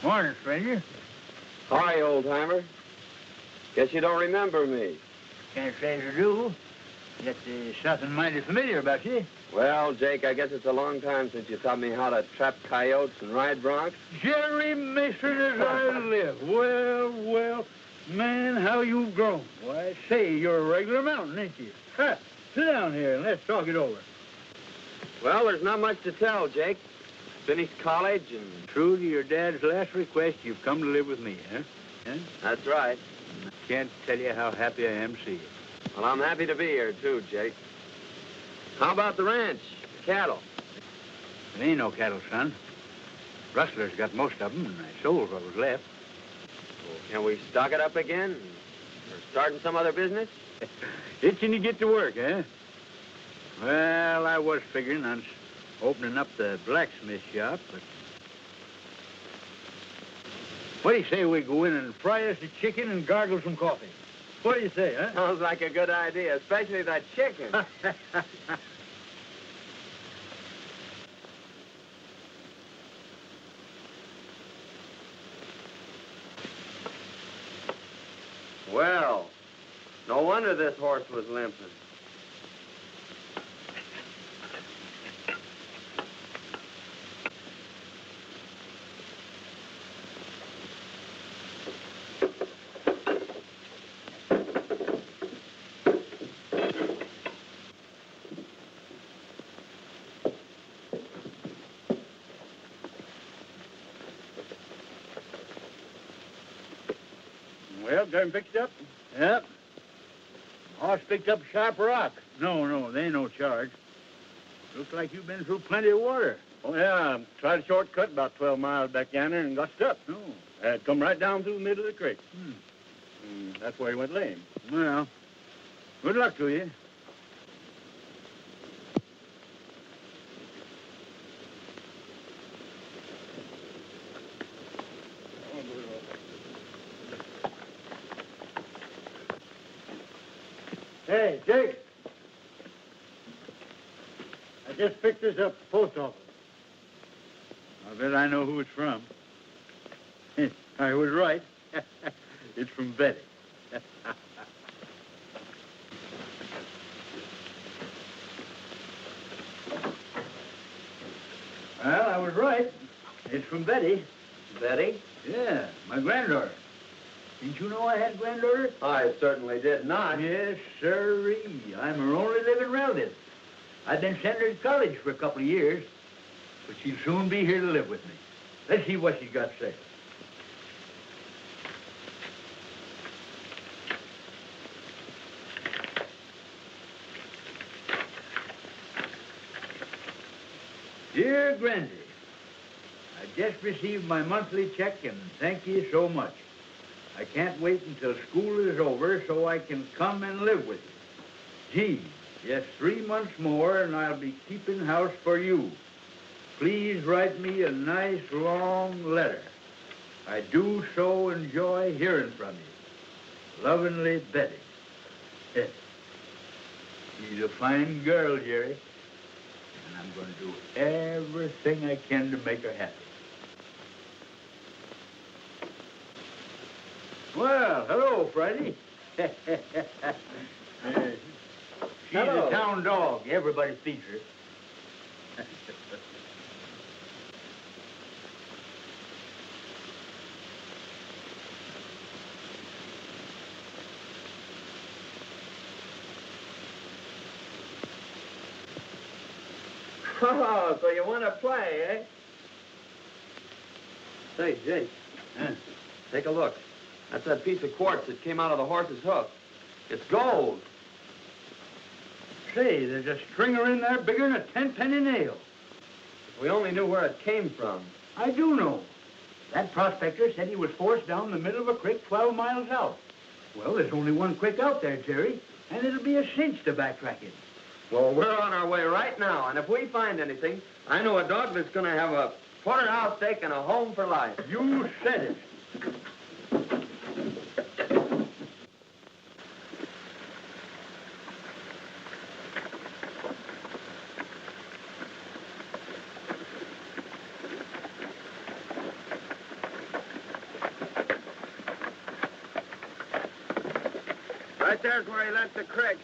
Morning, stranger. Hi, old-timer. Guess you don't remember me. Can't say as I do. Yet there's something mighty familiar about you. Well, Jake, I guess it's a long time since you taught me how to trap coyotes and ride broncs. Jerry Mason as I live. Well, man, how you've grown. Why, I say, you're a regular mountain, ain't you? Ha! Sit down here and let's talk it over. Well, there's not much to tell, Jake. Finished college and... True to your dad's last request, you've come to live with me, huh? That's right. I can't tell you how happy I am to see you. Well, I'm happy to be here, too, Jake. How about the ranch, the cattle? There ain't no cattle, son. Rustlers got most of them, and I sold what was left. Well, can we stock it up again? Or starting some other business? Itching to get to work, eh? Well, I was figuring on opening up the blacksmith shop, but... What do you say we go in and fry us a chicken and gargle some coffee? What do you say, huh? Sounds like a good idea, especially that chicken. Well, no wonder this horse was limping. Well, got him fixed up? Yep. Horse picked up a sharp rock. No, there ain't no charge. Looks like you've been through plenty of water. Oh, yeah. Tried a shortcut about 12 miles back yonder and got stuck. No. Come right down through the middle of the creek. Hmm. And that's where he went lame. Well, good luck to you. Hey, Jake. I just picked this up at the post office. I bet I know who it's from. I was right. It's from Betty. Well, I was right. It's from Betty. Betty? Yeah, my granddaughter. Didn't you know I had a granddaughter? I certainly did not. Yes, sirree. I'm her only living relative. I've been sending her to college for a couple of years, but she'll soon be here to live with me. Let's see what she's got to say. Dear Grandy, I just received my monthly check and thank you so much. I can't wait until school is over so I can come and live with you. Gee, just 3 months more and I'll be keeping house for you. Please write me a nice long letter. I do so enjoy hearing from you. Lovingly, Betty. She's a fine girl, Jerry, and I'm going to do everything I can to make her happy. Well, hello, Friday. She's Hello. a town dog. Everybody feeds her. Oh, so you want to play, eh? Say, Jake, take a look. That's that piece of quartz that came out of the horse's hoof. It's gold. Say, there's a stringer in there bigger than a 10-penny nail. If we only knew where it came from. I do know. That prospector said he was forced down the middle of a creek 12 miles out. Well, there's only one creek out there, Jerry, and it'll be a cinch to backtrack it. Well, we're on our way right now, and if we find anything, I know a dog that's going to have a porterhouse steak and a home for life. You said it. Right there's where he left the creek.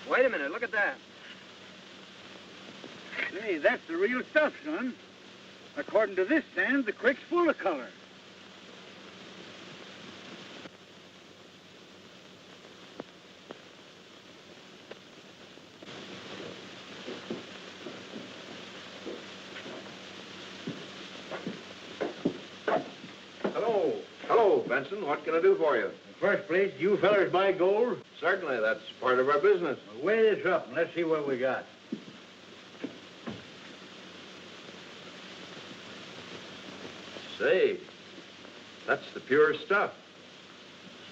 Wait a minute, look at that. Hey, that's the real stuff, son. According to this sand, the creek's full of color. Hello, Benson. What can I do for you? In the first place, you fellers buy gold? Certainly, that's part of our business. Well, weigh this up and let's see what we got. Say, that's the purest stuff.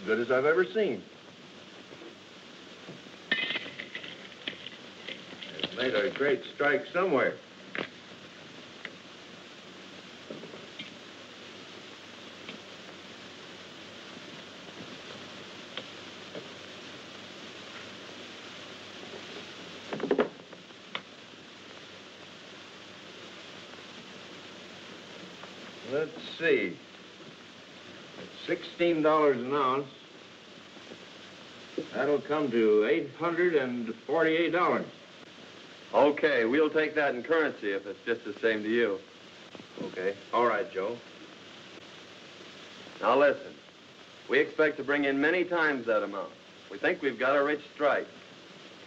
As good as I've ever seen. It's made a great strike somewhere. Let's see. At $16 an ounce, that'll come to $848. Okay, we'll take that in currency if it's just the same to you. Okay. All right, Joe. Now listen, we expect to bring in many times that amount. We think we've got a rich strike,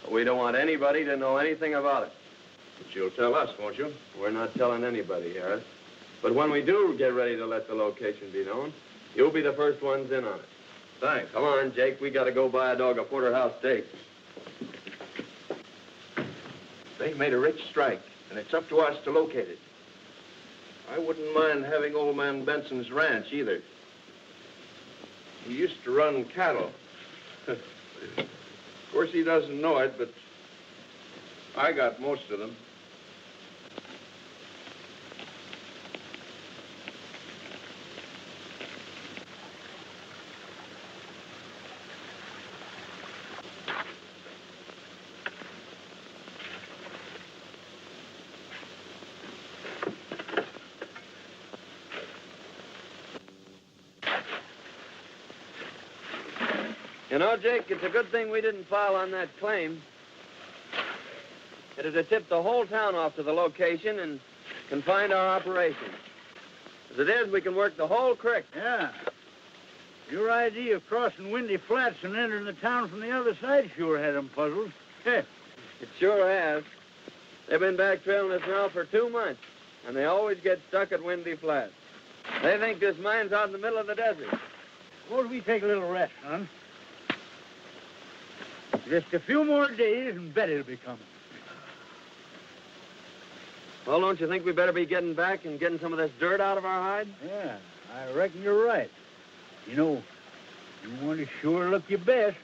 but we don't want anybody to know anything about it. But you'll tell us, won't you? We're not telling anybody, Harris. But when we do get ready to let the location be known, you'll be the first ones in on it. Thanks. Come on, Jake. We got to go buy a dog a porterhouse steak. They've made a rich strike, and it's up to us to locate it. I wouldn't mind having old man Benson's ranch, either. He used to run cattle. Of course, he doesn't know it, but I got most of them. You know, Jake, it's a good thing we didn't file on that claim. It'd have tipped the whole town off to the location and confined our operation. As it is, we can work the whole creek. Yeah. Your idea of crossing Windy Flats and entering the town from the other side sure had them puzzled. It sure has. They've been back trailing us now for 2 months, and they always get stuck at Windy Flats. They think this mine's out in the middle of the desert. Suppose we take a little rest, son. Just a few more days and Betty'll be coming. Well, don't you think we better be getting back and getting some of this dirt out of our hide? Yeah, I reckon you're right. You know, you want to sure look your best.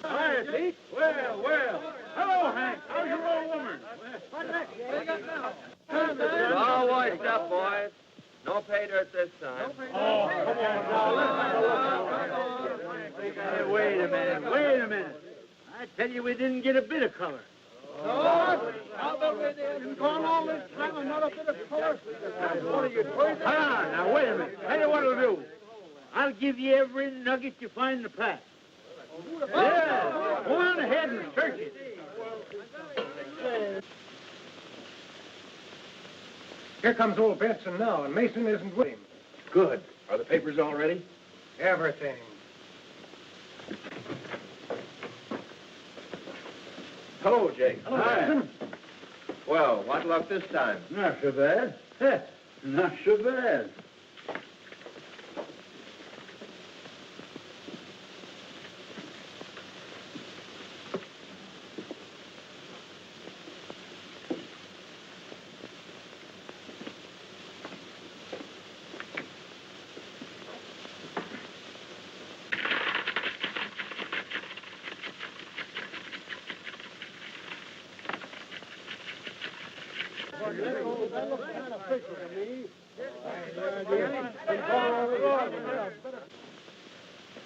Hi, Pete. Well. Hello, Hank. How's your old woman? What's that? What do you got now? It's all washed up, boys. No pay dirt this time. Oh, come on, Hey, wait a minute. I tell you, we didn't get a bit of color. How about we didn't gone all this time and not a bit of color? What are you crazy? Hold on, now, wait a minute. Tell you what I'll do. I'll give you every nugget you find in the pack. Yeah, go on ahead and search it. Here comes old Benson now, and Mason isn't with him. Good. Are the papers all ready? Everything. Hello, Jake. Hi. Well, what luck this time? Not so bad. Not so bad.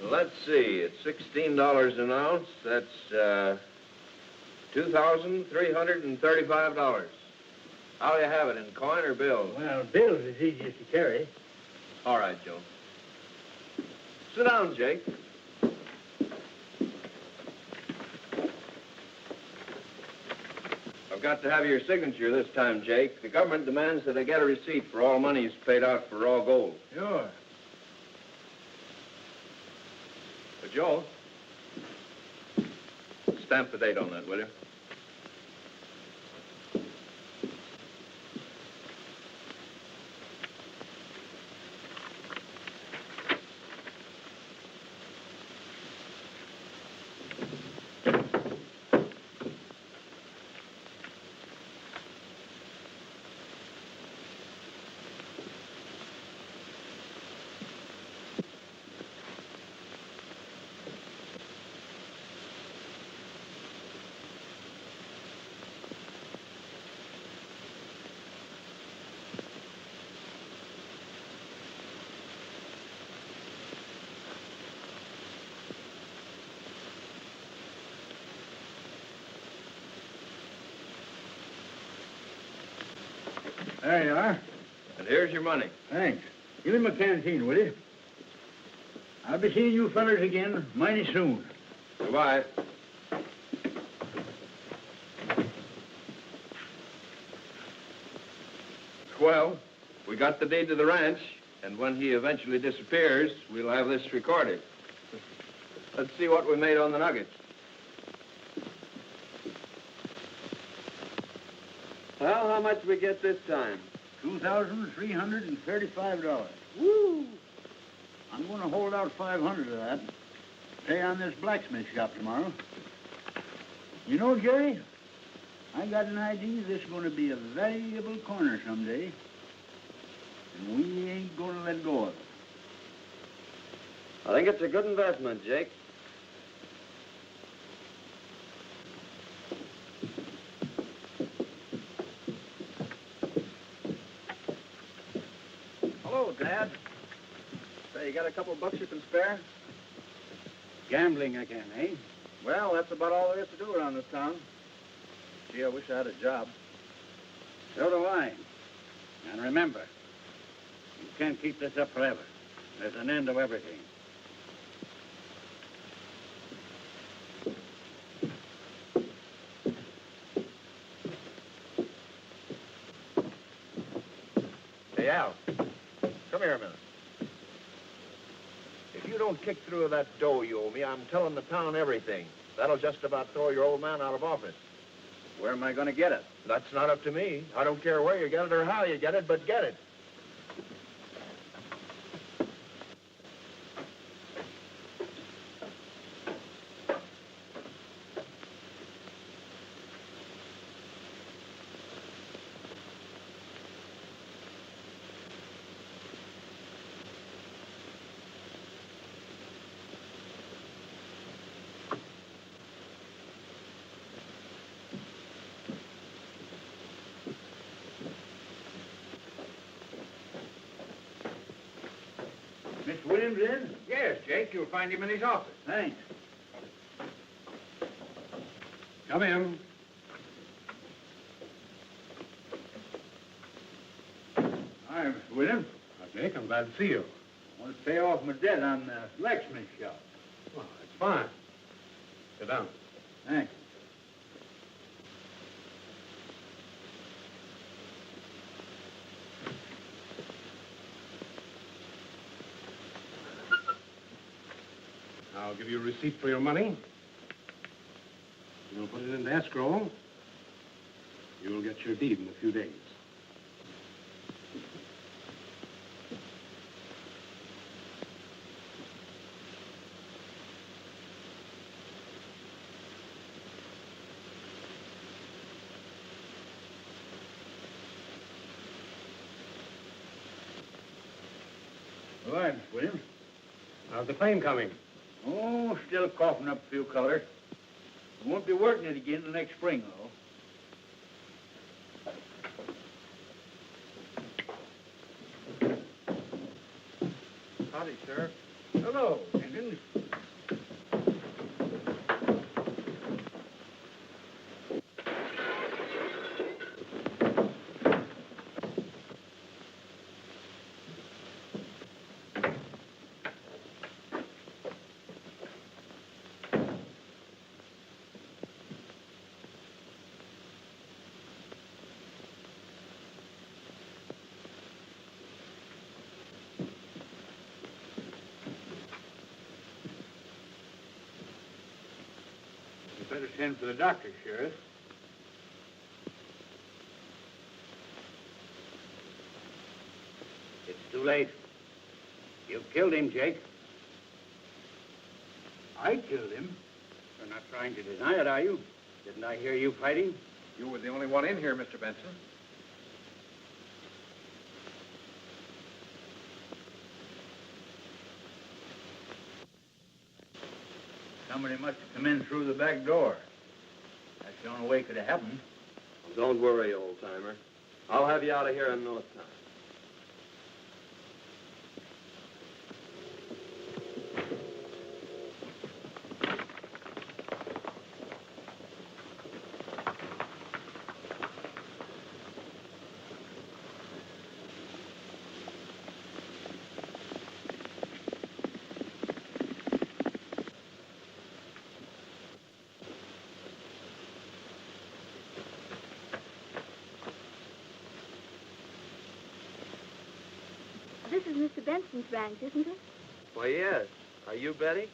Let's see. It's $16 an ounce. That's $2,335. How'll you have it, in coin or bills? Well, bills is easiest to carry. All right, Joe. Sit down, Jake. I've got to have your signature this time, Jake. The government demands that I get a receipt for all monies paid out for raw gold. Sure. But, Joe, stamp the date on that, will you? There you are. And here's your money. Thanks. Give him a canteen, will you? I'll be seeing you fellers again mighty soon. Goodbye. Well, we got the deed to the ranch, and when he eventually disappears, we'll have this recorded. Let's see what we made on the nuggets. Well, how much we get this time? $2,335. Woo! I'm going to hold out 500 of that. Pay on this blacksmith shop tomorrow. You know, Jerry, I got an idea this is going to be a valuable corner someday. And we ain't going to let go of it. I think it's a good investment, Jake. Hello, Dad. Say, you got a couple bucks you can spare? Gambling again, eh? Well, that's about all there is to do around this town. Gee, I wish I had a job. So do I. And remember, you can't keep this up forever. There's an end to everything. Hey, Al, come here a minute. If you don't kick through that dough you owe me, I'm telling the town everything. That'll just about throw your old man out of office. Where am I going to get it? That's not up to me. I don't care where you get it or how you get it, but get it. Mr. Williams in? Yes, Jake, you'll find him in his office. Thanks. Come in. Hi, Mr. Williams. Jake, I'm glad to see you. I want to pay off my debt on the blacksmith shop. Well, that's fine. Sit down. Thanks. I'll give you a receipt for your money. You'll put it it into escrow. You'll get your deed in a few days. All right, Miss Williams. How's the claim coming? Oh, still coughing up a few colors. We won't be working it again till next spring, though. Howdy, Sheriff. Hello, Jenkins. Better send for the doctor, Sheriff. It's too late. You've killed him, Jake. I killed him. You're not trying to deny it, are you? Didn't I hear you fighting? You were the only one in here, Mr. Benson. Somebody must have come in through the back door. That's the only way it could have happened. Well, don't worry, old-timer. I'll have you out of here in no time. This is Mr. Benson's ranch, isn't it? Why, yes. Are you Betty?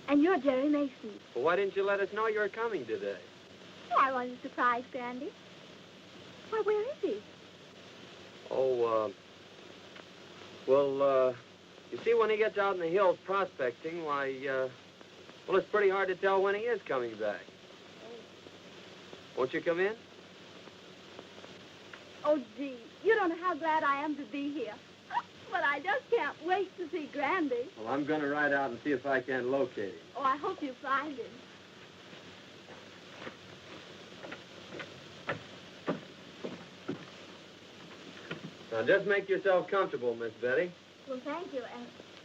And you're Jerry Mason. Well, why didn't you let us know you were coming today? Oh, I wanted to surprise Grandy. Why, where is he? Oh, well, you see, when he gets out in the hills prospecting, why, well, it's pretty hard to tell when he is coming back. Won't you come in? Oh, gee, you don't know how glad I am to be here. But I just can't wait to see Grandy. Well, I'm going to ride out and see if I can locate him. Oh, I hope you find him. Now, just make yourself comfortable, Miss Betty. Well, thank you,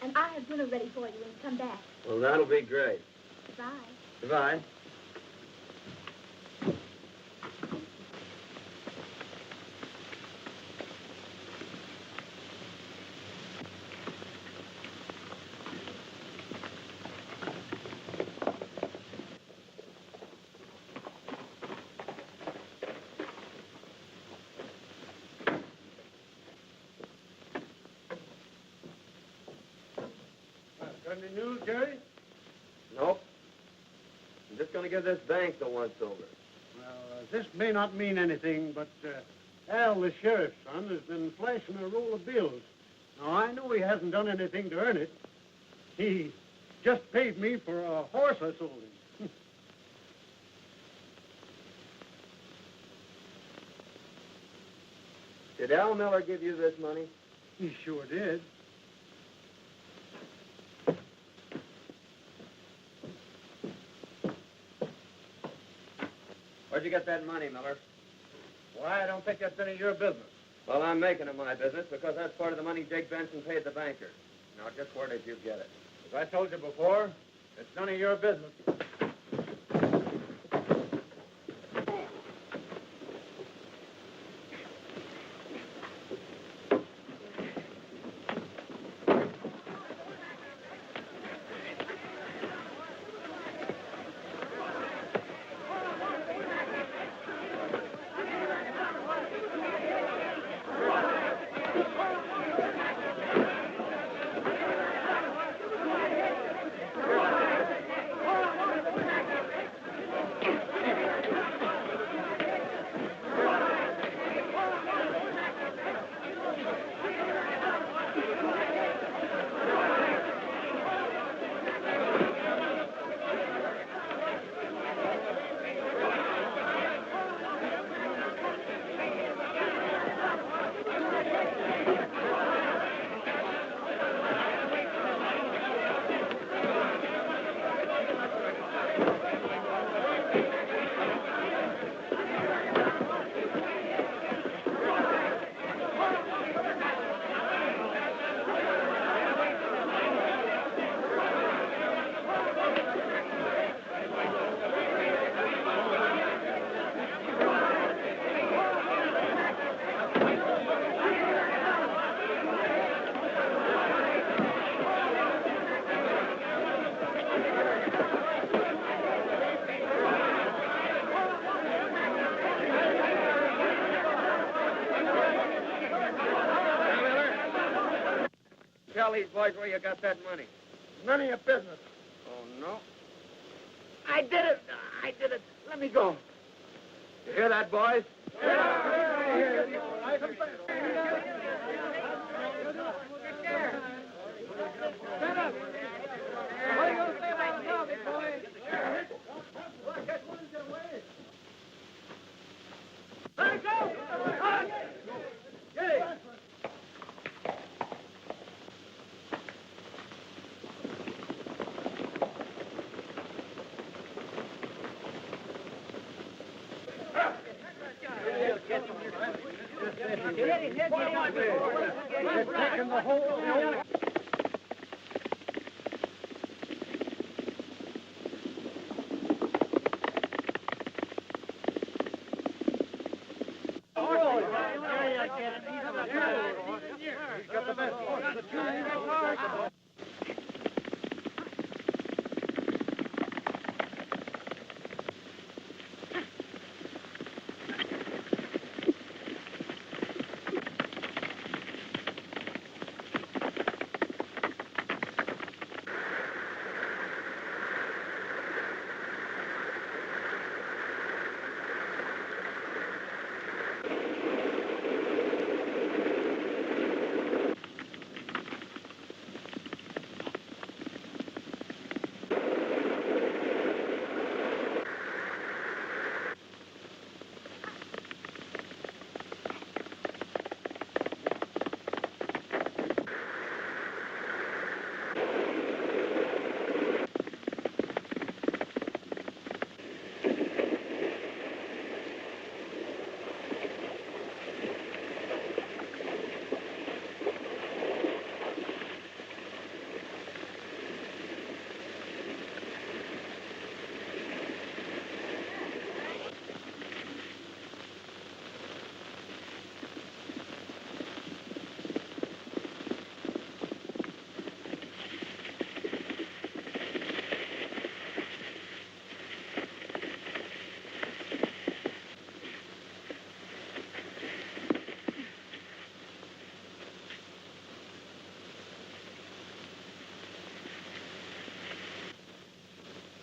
and I have dinner ready for you when you come back. Well, that'll be great. Goodbye. Goodbye. Got any news, Jerry? Nope. I'm just going to give this bank the once-over. Well, this may not mean anything, but Al, the sheriff's son, has been flashing a roll of bills. Now, I know he hasn't done anything to earn it. He just paid me for a horse I sold him. Did Al Miller give you this money? He sure did. Where'd you get that money, Miller? Why, I don't think that's any of your business. Well, I'm making it my business because that's part of the money Jake Benson paid the banker. Now, just where did you get it? As I told you before, it's none of your business. tell these boys where you got that money. None of your business. Oh, no? I did it. I did it. Let me go. You hear that, boys?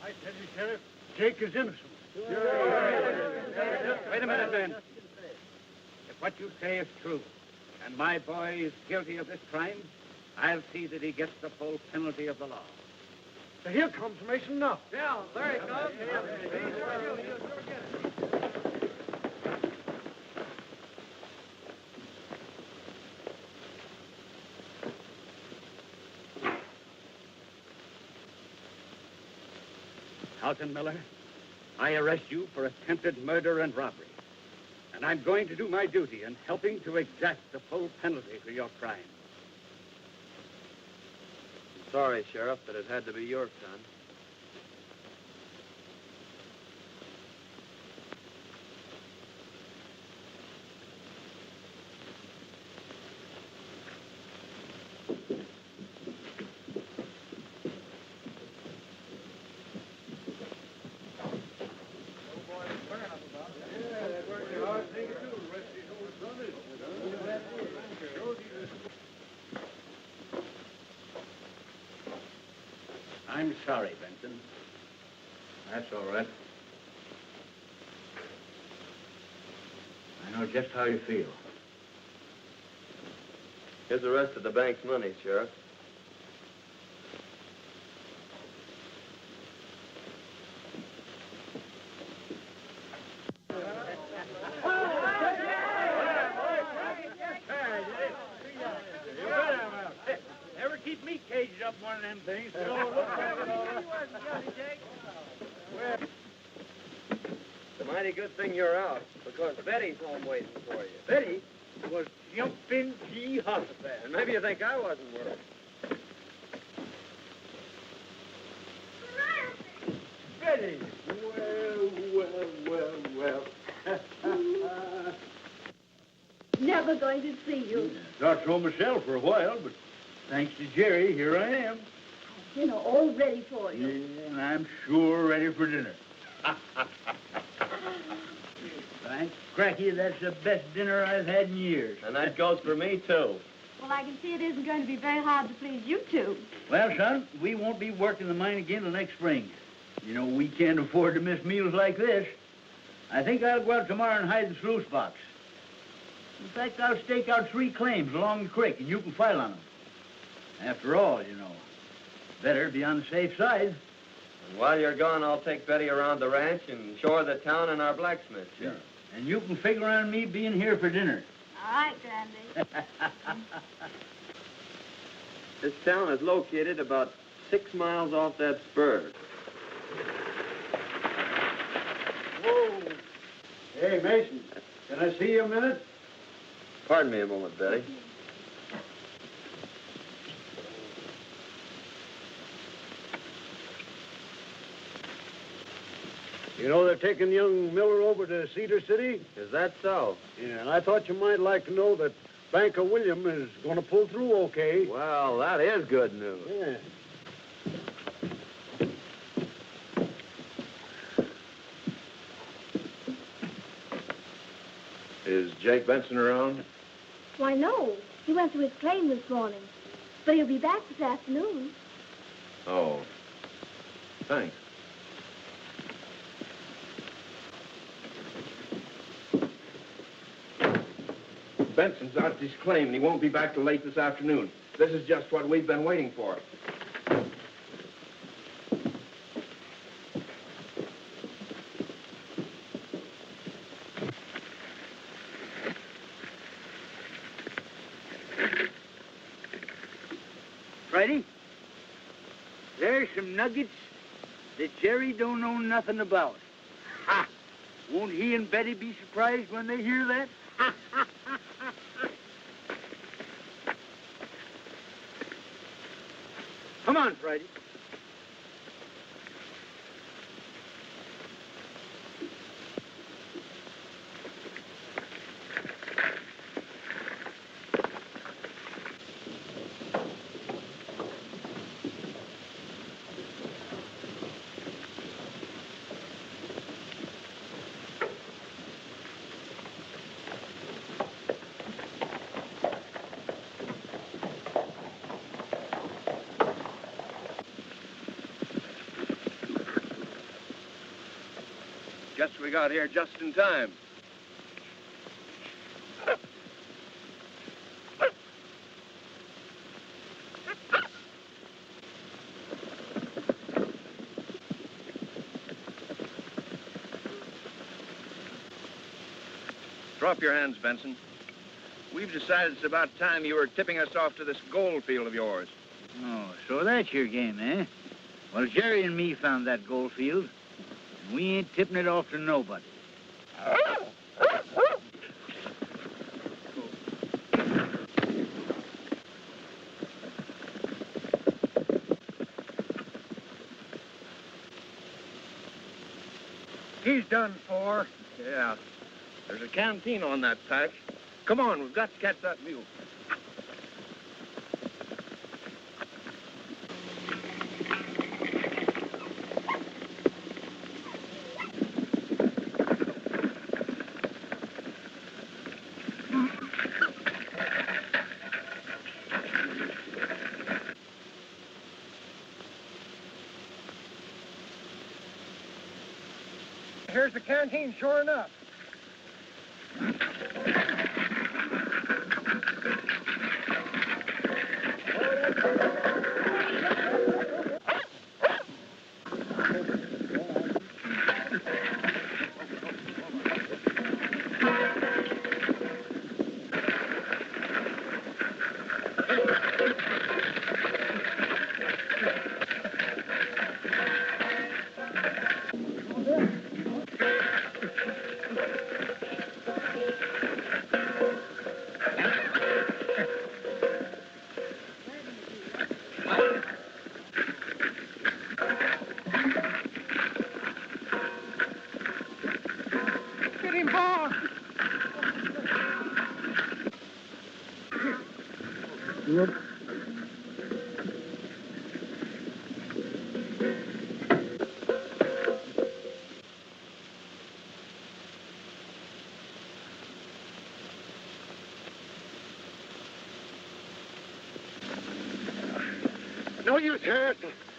I tell you, Sheriff, Jake is innocent. Wait a minute, Ben. If what you say is true, and my boy is guilty of this crime, I'll see that he gets the full penalty of the law. So here comes Mason now. Yeah, there he comes. Alton Miller, I arrest you for attempted murder and robbery. And I'm going to do my duty in helping to exact the full penalty for your crime. I'm sorry, Sheriff, but it had to be your son. I'm sorry, Benson. That's all right. I know just how you feel. Here's the rest of the bank's money, Sheriff. Never keep me caged up one of them things. It's a mighty good thing you're out, because Betty's home waiting for you. Betty was jumping G hospital. And maybe you think I wasn't worried. Betty! Well. Never going to see you. Thought so myself for a while, but thanks to Jerry, here I am. You know, all ready for you. Yeah, and I'm sure ready for dinner. Thanks, Cracky, that's the best dinner I've had in years. And that goes for me, too. Well, I can see it isn't going to be very hard to please you two. Well, son, we won't be working the mine again till next spring. You know, we can't afford to miss meals like this. I think I'll go out tomorrow and hide the sluice box. In fact, I'll stake out 3 claims along the creek, and you can file on them. After all, you know, better be on the safe side. And while you're gone, I'll take Betty around the ranch and show her the town and our blacksmith. Sure. And you can figure on me being here for dinner. All right, Grandy. This town is located about 6 miles off that spur. Whoa. Hey, Mason, can I see you a minute? Pardon me a moment, Betty. You know they're taking young Miller over to Cedar City? Is that so? Yeah, and I thought you might like to know that Banker William is going to pull through okay. Well, that is good news. Yeah. Is Jake Benson around? Why, no. He went to his claim this morning. But he'll be back this afternoon. Oh. Thanks. Benson's out at his claim, and he won't be back till late this afternoon. This is just what we've been waiting for. Friday, there's some nuggets that Jerry don't know nothing about. Ha! Won't he and Betty be surprised when they hear that? Come on, Friday. Guess we got here just in time. Drop your hands, Benson. We've decided it's about time you were tipping us off to this gold field of yours. Oh, so that's your game, eh? Well, Jerry and me found that gold field. We ain't tipping it off to nobody. He's done for. Yeah. There's a canteen on that patch. Come on, we've got to catch that mule. Here's the canteen, sure enough. No use, Harris.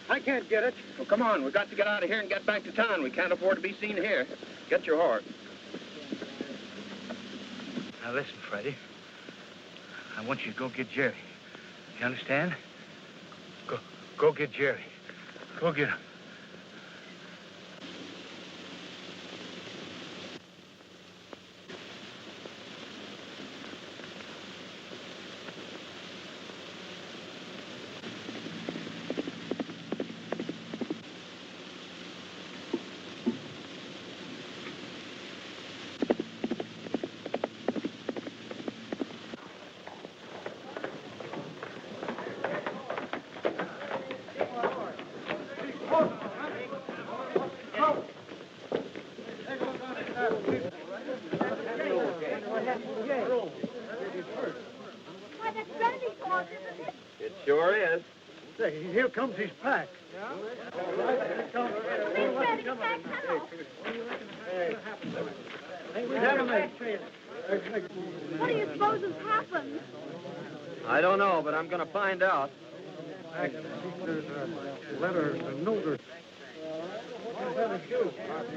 I can't get it. Well, come on. We've got to get out of here and get back to town. We can't afford to be seen here. Get your horse. Now listen, Freddie. I want you to go get Jerry. You understand? Go get Jerry. Go get him. Why, that's Brandy's horse, isn't it? It sure is. Say, here comes his pack. Big Brandy's back now. What do you suppose has happened? I don't know, but I'm going to find out. There's a letter, a note.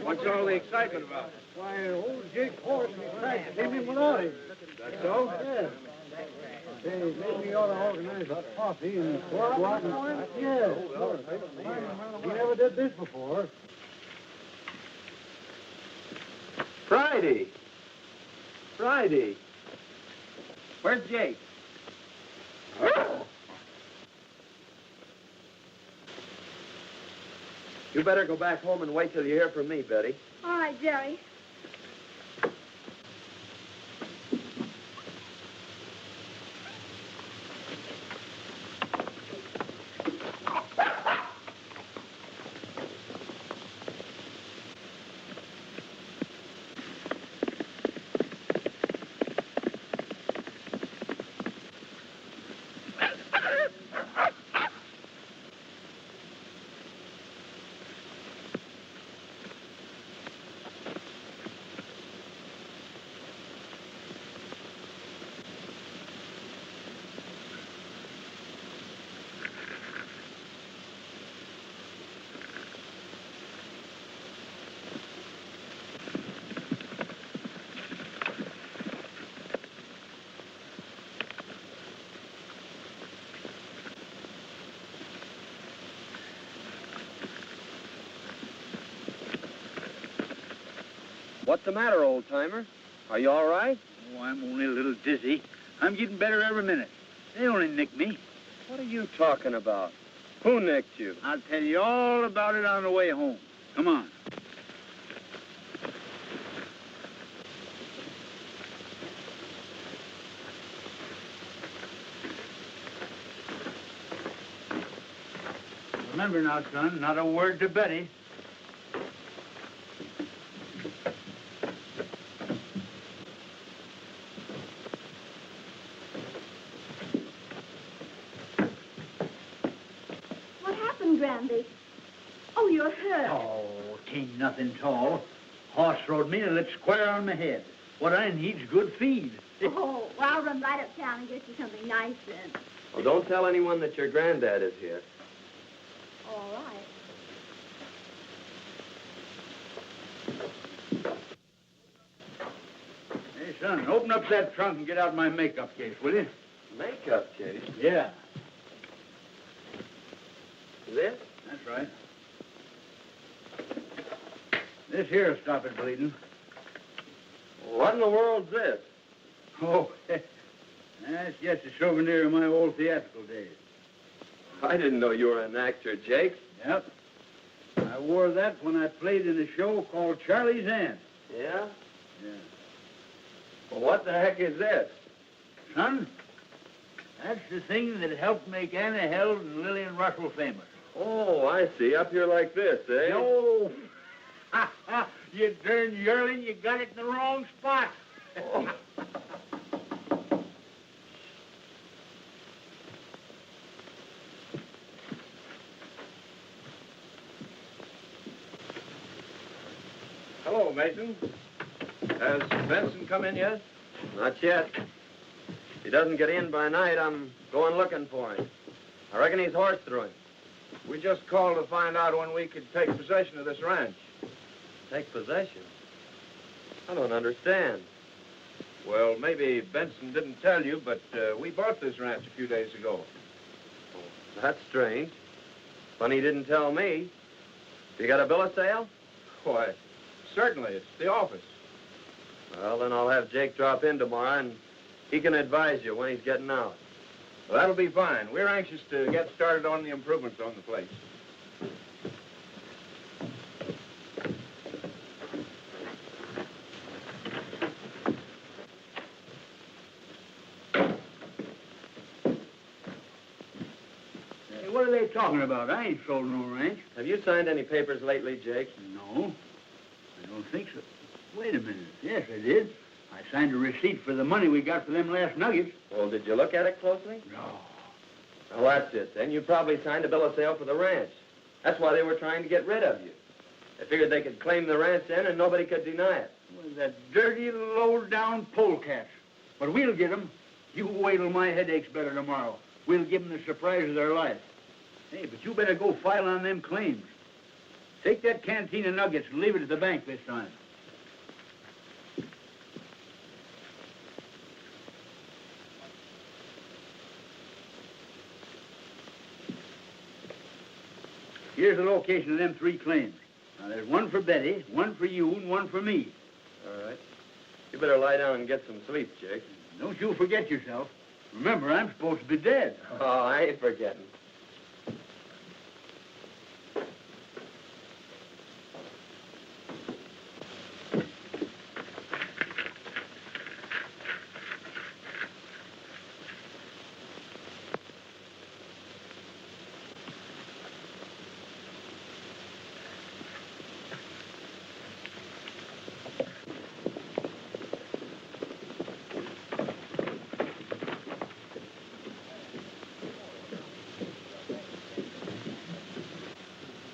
What's all the excitement about? Why, old Jake's horse and his pack came in without him. That's so? Yeah. Say, maybe we ought to organize a posse and go out and... Yeah. He never did this before. Friday. Where's Jake? You better go back home and wait till you hear from me, Betty. All right, Jerry. What's the matter, old-timer? Are you all right? Oh, I'm only a little dizzy. I'm getting better every minute. They only nicked me. What are you talking about? Who nicked you? I'll tell you all about it on the way home. Come on. Remember now, son, not a word to Betty. Grandy. Oh, you're hurt. Oh, tain't nothing tall. Horse rode me and lit square on my head. What I need's good feed. Oh, well, I'll run right uptown and get you something nice then. Well, don't tell anyone that your granddad is here. All right. Hey, son, open up that trunk and get out my makeup case, will you? Makeup case? Yeah. This? That's right. This here'll stop it bleeding. What in the world's this? Oh, that's just a souvenir of my old theatrical days. I didn't know you were an actor, Jake. Yep. I wore that when I played in a show called Charlie's Aunt. Yeah? Yeah. Well, what the heck is this? Son, that's the thing that helped make Anna Held and Lillian Russell famous. Oh, I see. Up here like this, eh? No. You darn yearling, you got it in the wrong spot. Oh. Hello, Mason. Has Benson come in yet? Not yet. If he doesn't get in by night, I'm going looking for him. I reckon he's horsed through him. We just called to find out when we could take possession of this ranch. Take possession? I don't understand. Well, maybe Benson didn't tell you, but we bought this ranch a few days ago. That's strange. Funny he didn't tell me. You got a bill of sale? Why, certainly. It's the office. Well, then I'll have Jake drop in tomorrow, and he can advise you when he's getting out. Well, that'll be fine. We're anxious to get started on the improvements on the place. Hey, what are they talking about? I ain't sold no ranch. Have you signed any papers lately, Jake? No, I don't think so. Wait a minute. Yes, I did. I signed a receipt for the money we got for them last nuggets. Well, did you look at it closely? No. Well, that's it. Then you probably signed a bill of sale for the ranch. That's why they were trying to get rid of you. They figured they could claim the ranch then and nobody could deny it. Well, that dirty, low-down polecats. But we'll get 'em. You wait till my headache's better tomorrow. We'll give 'em the surprise of their life. Hey, but you better go file on them claims. Take that canteen of nuggets and leave it at the bank this time. Here's the location of them 3 claims. Now, there's one for Betty, one for you, and one for me. All right. You better lie down and get some sleep, Jake. Don't you forget yourself. Remember, I'm supposed to be dead. Oh, I ain't forgetting.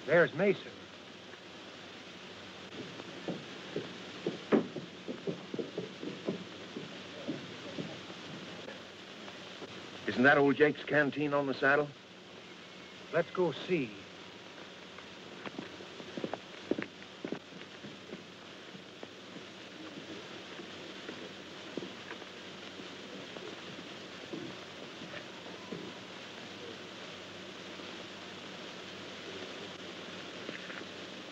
There's Mason. Isn't that old Jake's canteen on the saddle? Let's go see.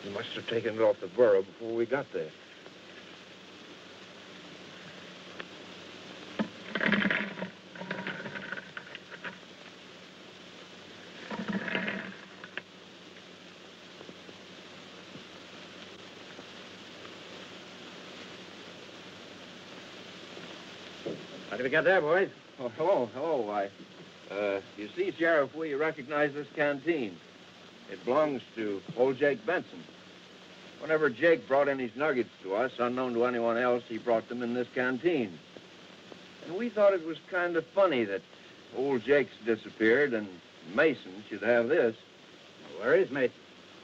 He must have taken it off the burro before we got there. How did we get there, boys? Oh, hello. You see, Sheriff, we recognize this canteen. It belongs to old Jake Benson. Whenever Jake brought in his nuggets to us, unknown to anyone else, he brought them in this canteen. And we thought it was kind of funny that old Jake's disappeared and Mason should have this. Where is Mason?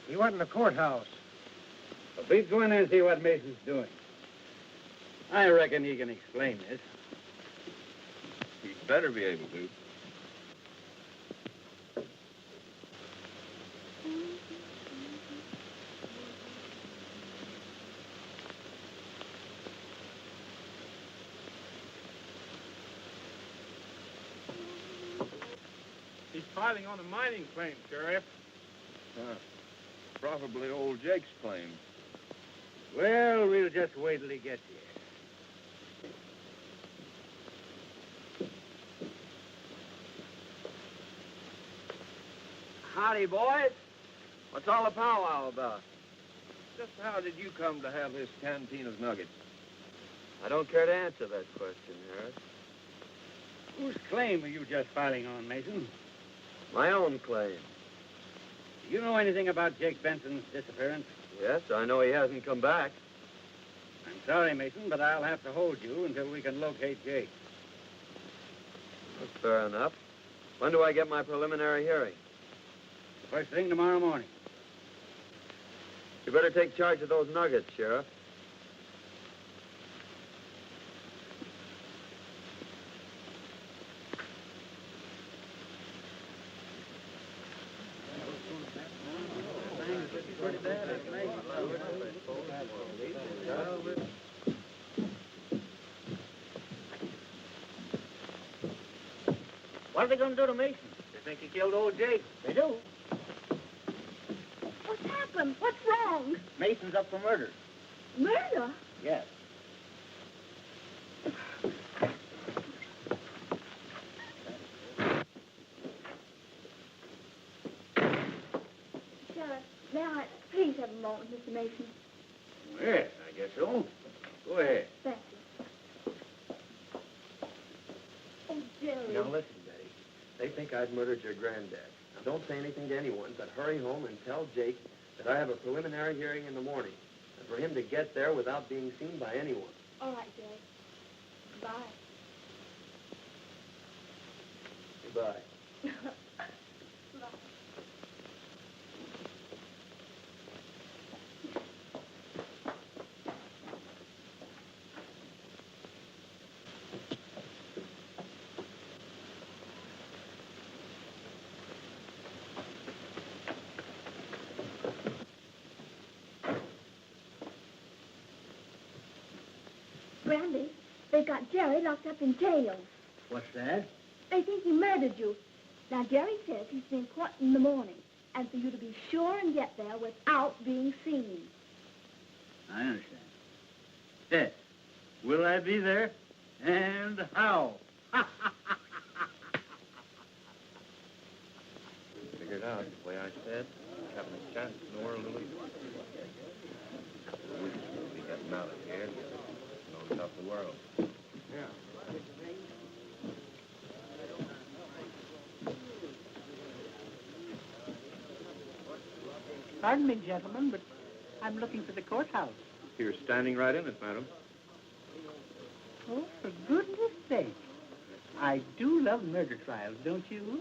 He went in the courthouse. Well, please go in there and see what Mason's doing. I reckon he can explain this. He'd better be able to. He's filing on a mining claim, Sheriff. Probably old Jake's claim. Well, we'll just wait till he gets here. Howdy, boys. What's all the powwow about? Just how did you come to have this canteen of nuggets? I don't care to answer that question, Harris. Whose claim are you just filing on, Mason? My own claim. Do you know anything about Jake Benson's disappearance? Yes, I know he hasn't come back. I'm sorry, Mason, but I'll have to hold you until we can locate Jake. That's fair enough. When do I get my preliminary hearing? First thing tomorrow morning. You better take charge of those nuggets, Sheriff. What are they going to do to Mason? They think he killed old Jake. They do. What's happened? What's wrong? Mason's up for murder. Murder? Yes. Sheriff, may I please have a moment, Mr. Mason? Yes, I guess so. Go ahead. Thank you. Oh, Jerry. Now listen, Betty. They think I'd murdered your granddad. Now don't say anything to anyone, but hurry home and tell Jake that I have a preliminary hearing in the morning, and for him to get there without being seen by anyone. All right, Jerry. Bye. Goodbye. Bye. Brandy, they've got Jerry locked up in jail. What's that? They think he murdered you. Now, Jerry says he's been caught in the morning, and for you to be sure and get there without being seen. I understand. Yes. Will I be there? And how? Figured out the way I said, having a chance in the world to lose. We should be getting out of here. Known about the world. Pardon me, gentlemen, but I'm looking for the courthouse. You're standing right in it, madam. Oh, for goodness sake. I do love murder trials, don't you?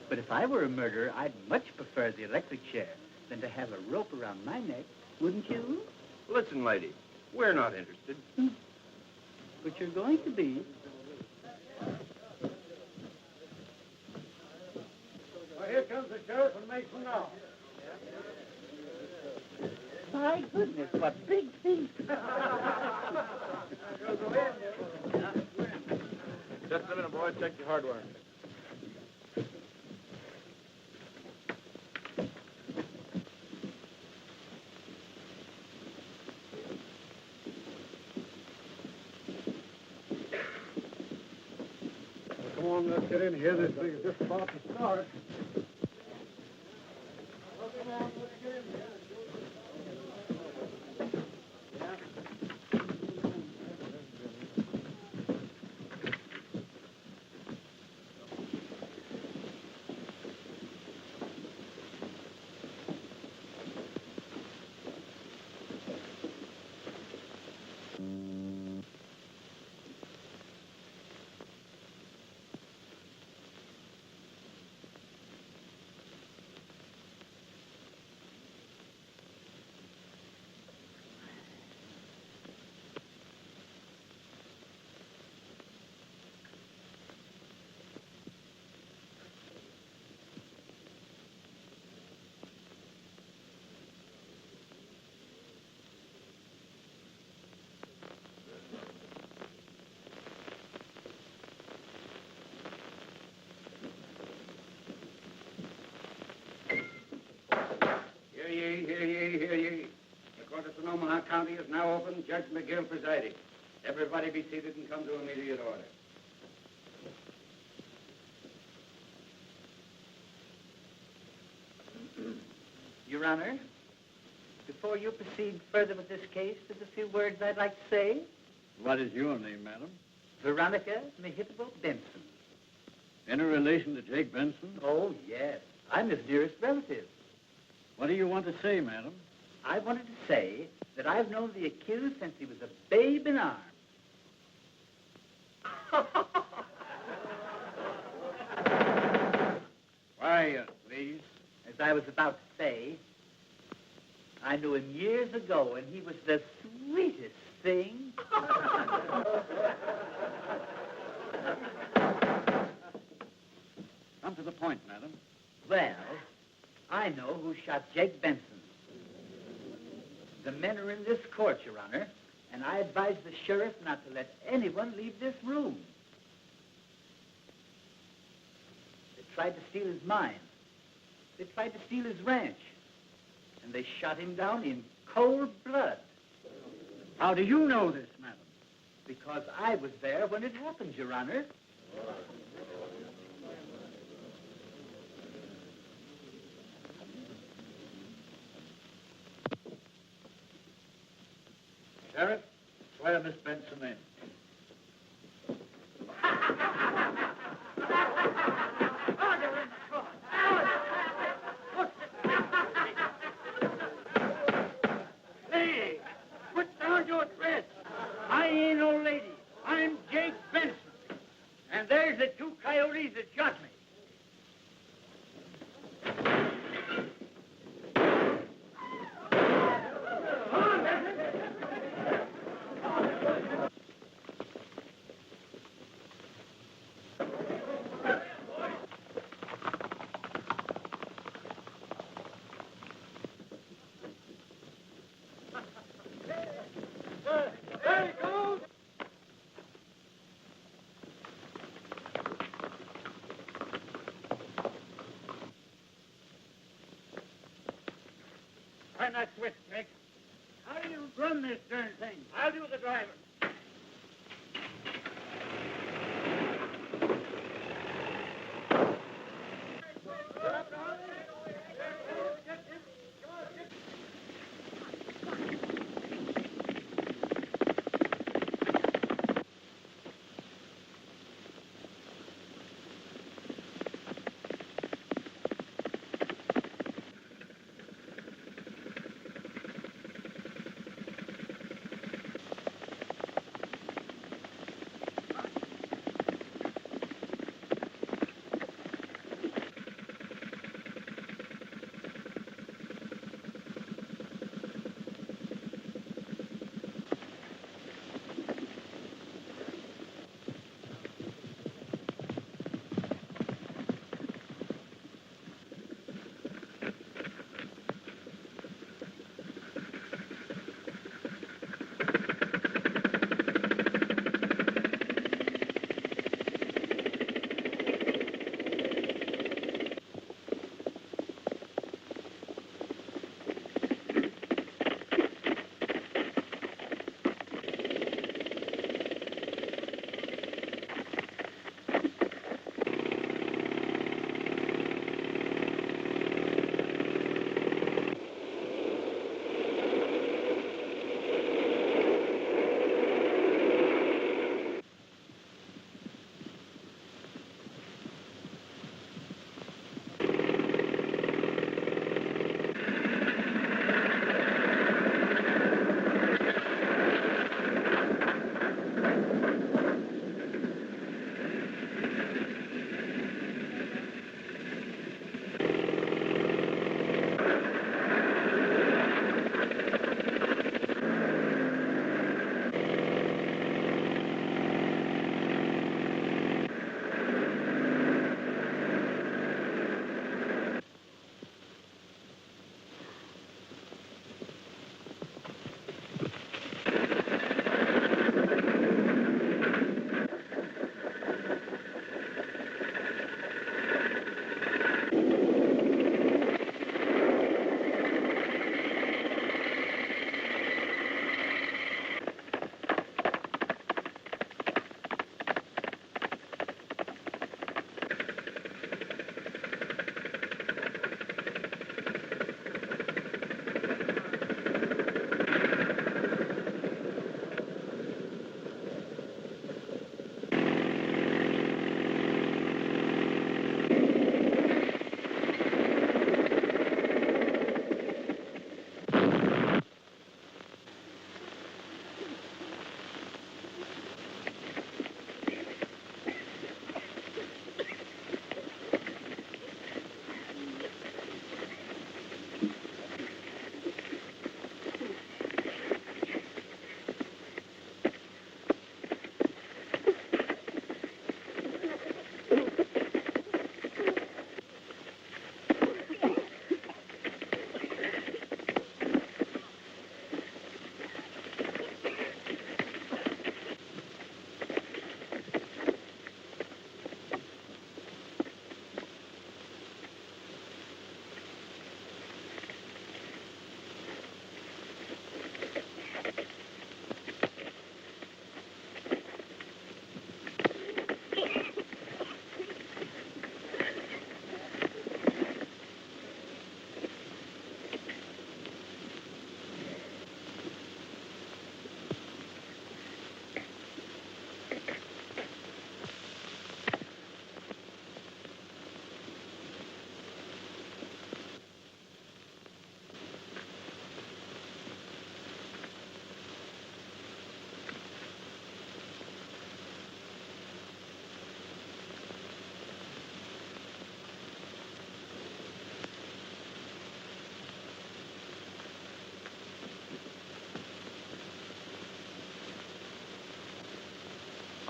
But if I were a murderer, I'd much prefer the electric chair than to have a rope around my neck, wouldn't you? Listen, lady, we're not interested. But you're going to be. Well, here comes the sheriff and Mason now. My goodness, what big feet. Just a minute, boy. Check your hardware. Come on, let's get in here. This thing is just about to start. Well, come on, let's get in here. Hear ye, hear ye. The court of Sonoma County is now open. Judge McGill presiding. Everybody be seated and come to immediate order. Your Honor, before you proceed further with this case, there's a few words I'd like to say. What is your name, madam? Veronica Mehitable Benson. Any relation to Jake Benson? Oh, yes. I'm his nearest relative. What do you want to say, madam? I wanted to say that I've known the accused since he was a babe in arms. Why, please? As I was about to say, I knew him years ago, and he was the sweetest thing. Come to the point, madam. Well, I know who shot Jake Benson. The men are in this court, Your Honor, and I advise the sheriff not to let anyone leave this room. They tried to steal his mine. They tried to steal his ranch. And they shot him down in cold blood. How do you know this, madam? Because I was there when it happened, Your Honor. Sheriff, swear Miss Benson in. Hey, put down your threats. I ain't no lady. I'm Jake Benson. And there's the two coyotes that shot me. There he goes! Turn that switch, Jake. How do you run this darn thing? I'll do the driving.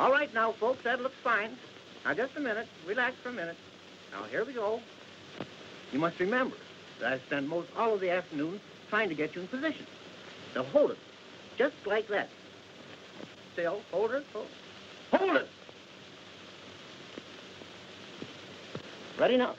All right now, folks, that looks fine. Now, just a minute. Relax for a minute. Now, here we go. You must remember that I spend most all of the afternoon trying to get you in position. Now, hold it. Just like that. Still, hold it. Hold it! Ready now.